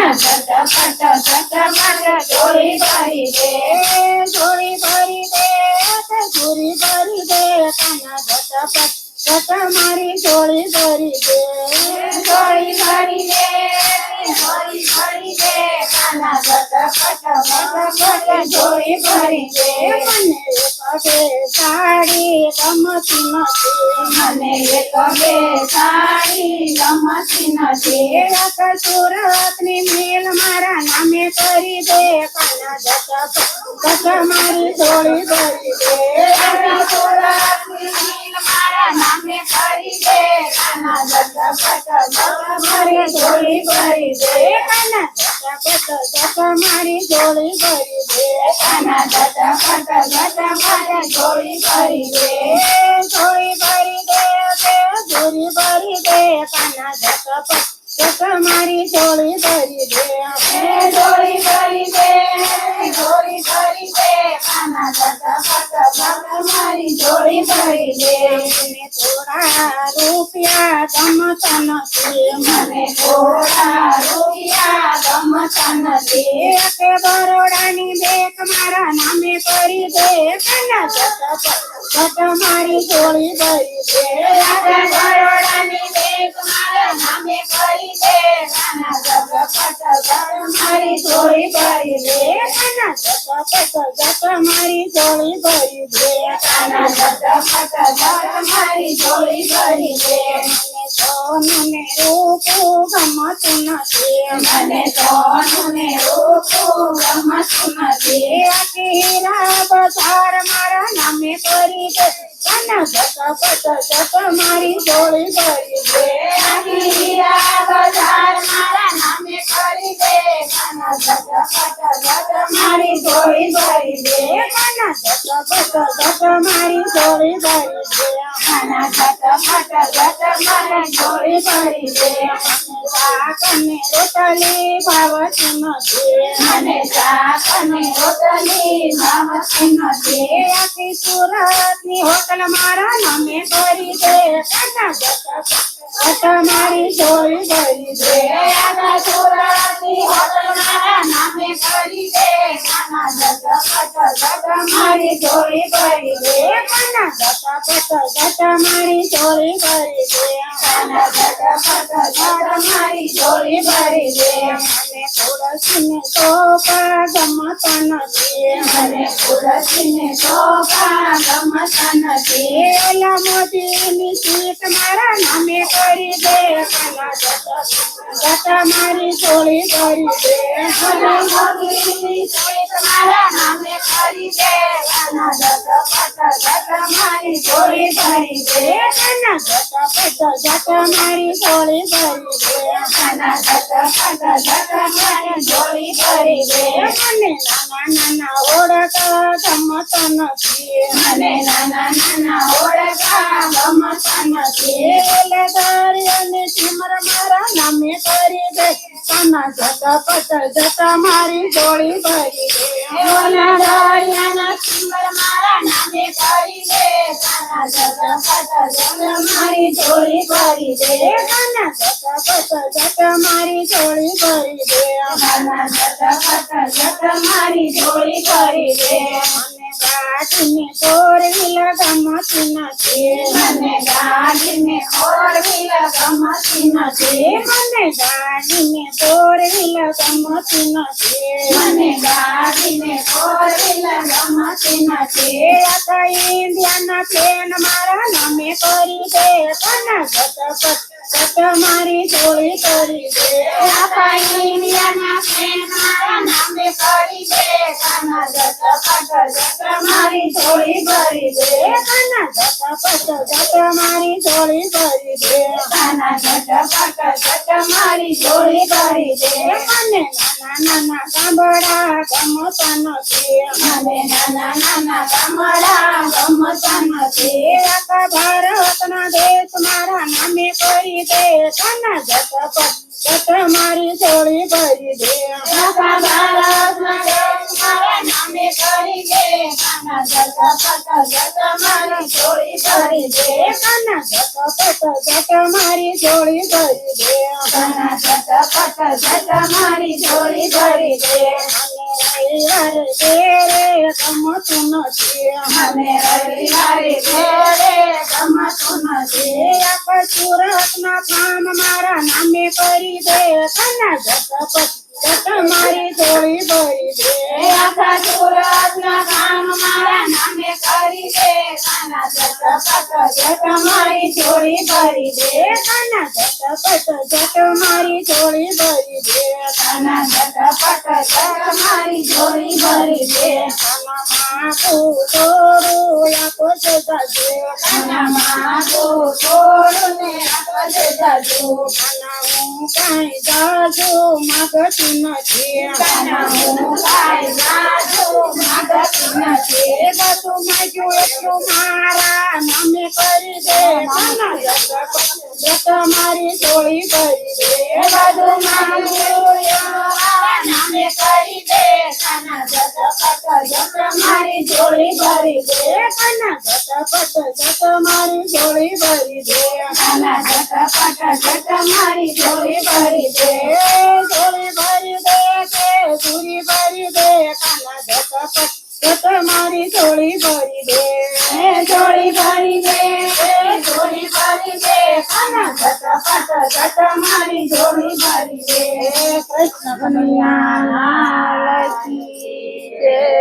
કાના ઝટપટ ઝટ મારે ઝોળી ભરી દે ઝોળી ભરી દે ઝોળી ભરી દે કાના ઝટપટ ઝટ મારી ઝોળી ભરી દે ઝોળી ભરી દે ઝોળી ભરી દે કાના ઝટપટ ઝટપટ ઝોળી ભરી દે મને એક બે સાડી ગમતી નથી મને એક બે સાડી ગમતી નથી સુરતની મિલ મારા નામે કરી દે કાના ઝટપટ મારી ઝોળી ભરી દે સુરતની મિલ મારા નામે કરી દે કાના ઝટપટ મારી ઝોળી ભરી દે કાના ઝટપટ મારી ઝોળી ભરી દે કાના ઝટપટ મારી ઝોળી ભરી દે ઝોળી ભરી દે ઝોળી ભરી દે કાના ઝટપટ મારી ઝોળી ભરી દે ઝોળી ભરી દે ઝોળી ભરી દે કાના ઝટપટ મારી ઝોળી ભરી દે મને થોડા રૂપિયા ગમતા નથી મને થોડા રૂપિયા ગમતા નથી કે બરોડાની બેંક મારા નામે કરી દે કાના ઝટપટ મારી ઝોળી ભરી દે બરોડાની બેંક મારા નામે કરી દે કાના ઝટપટ મારી ઝોળી ભરી દે કાના ઝટપટ મારી ઝોળી ભરી દે કાના ઝટપટ મારી ઝોળી ભરી દે મને સોનું ને રૂપું ગમતું નથી મને સોનું ને રૂપું ગમતું નથી હીરા બજાર મારા નામે કરી દે કાના ઝટપટ મારી ઝોળી ભરી દે હીરા બજાર મારા નામે કરી દે કાના ઝટપટ મારી ઝોળી ભરી દે કાના ઝટપટ મારી ઝોળી ભરી દે કાના ઝટપટ મારી ઝોળી ભરી દે શાક અને રોટલી ભાવતી નથી મને શાક અને રોટલી ભાવતી નથી આખી સુરતની હોટલ મારા નામે કરી દે કાના ઝટપટ મારી ઝોળી ભરી દે આખા સુરતની હોટલ મારા નામે કરી દે કાના ઝટપટ મારી ઝોળી ભરી દે કાના ઝટપટ મારી ઝોળી ભરી દે કાના ઝટપટ મારી ઝોળી ભરી દે મને ખુરશીને સોફા ગમતા નથી મને ખુરશીને સોફા ગમતા નથી ઓલા મોદીની સીટ મારા નામે કરી દે કાના ઝટપટ મારી ઝોળી ભરી દે ઓલા મોદીની સીટ મારા નામે કરી દે કાના ઝટપટ મારી ઝોળી ભરી દે કાના ઝટપટ મારી ઝોળી ભરી દે કાના ઝટપટ મારી ઝોળી ભરી દે મને નાના નાના ઓળખા ગમતા નથી મને નાના નાના ઓળખા ગમતા નથી ઓલે દરિયાની ચીમર મારા નામે કરી દે કાના ઝટપટ મારી ઝોળી ભરી દે ઓલે દરિયાના ચીમર મારા નામે કરી દે કાના ઝટપટ મારી ઝોળી ભરી દે કાના ઝટપટ મારી ઝોળી ભરી દે કાના ઝટપટ મારી ઝોળી ભરી દે મને ગાડીને ફોર વ્હીલર ગમતી નથી મને ગાડીને ફોર વ્હીલર ગમતી નથી મને ગાડીને ફોર વ્હીલર ગમતી નથી મને ગાડીને ફોર વ્હીલર ગમતી નથી આખા ઇન્ડિયાના પ્લેન મારા નામે કરી દે કાના ઝટપટ મારી ઝોળી ભરી દે આખા ઇન્ડિયાના પ્લેન મારા નામે કરી દે કાના ઝટપટ મારી ઝોળી ભરી દે કાના ઝટપટ મારી ઝોળી ભરી દે કાના ઝટપટ મારી ઝોળી ભરી દે મને નાના નાના ગામડા ગમતા નથી મને નાના નાના ગામડા ગમતા નથી આખા ભારતના દેશ મારા નામે કરી દે કાના ઝટપટ મારી ઝોળી ભરી દે આખા ભારતના દેશ મારા નામે કરી દે કાના ઝટપટ ઝટ મારી ઝોળી ભરી દે કાના ઝટપટ ઝટ મારી ઝોળી ભરી દે કાના ઝટપટ ઝટ મારી ઝોળી ભરી દે રવિવારે ઘેરે ગમતું નથી મને રવિવારે ઘેરે ગમતું નથી આખા સુરતના કામ મારા નામે કરી દે કાના ઝટપટ ઝટ મારી ઝોળી ભરી દે આખા સુરતના કામ મારા નામે કરી દે કાના ઝટપટ ઝટ મારી ઝોળી ભરી દે કાના ઝટપટ ઝટ મારી ઝોળી ભરી દે કાના ઝટપટ ઝટ મારી ઝોળી ભરી દે કાનામાં થોડું આપો છે જાજુ કાનામાં થોડું ને આપો છે જાજુ કાના હું કાંઈ જાજુ માગતી નથી કાના હું કાંઈ જાજુ માગતી નથી બધું માગ્યું એટલું મારા નામે કરી દે કાના ઝટપટ ઝટ મારી ઝોળી ભરી દે બધું માગ્યું મારા નામે કરી દે કાના ઝટપટ ઝટ મારી ઝોળી ભરી દે કાના ઝટપટ ઝટ મારી ઝોળી ભરી દે કાના ઝટપટ ઝટ મારી ઝોળી ભરી દે ઝોળી ભરી દે કે ઝોળી ભરી દે કાના ઝટપટ ઝટ મારી ઝોળી ભરી દે ઝોળી ભરી દે ઝોળી ભરી દે કાના ઝટપટ ઝટ મારી ઝોળી ભરી દે કૃષ્ણ કનૈયા લાલ કી જય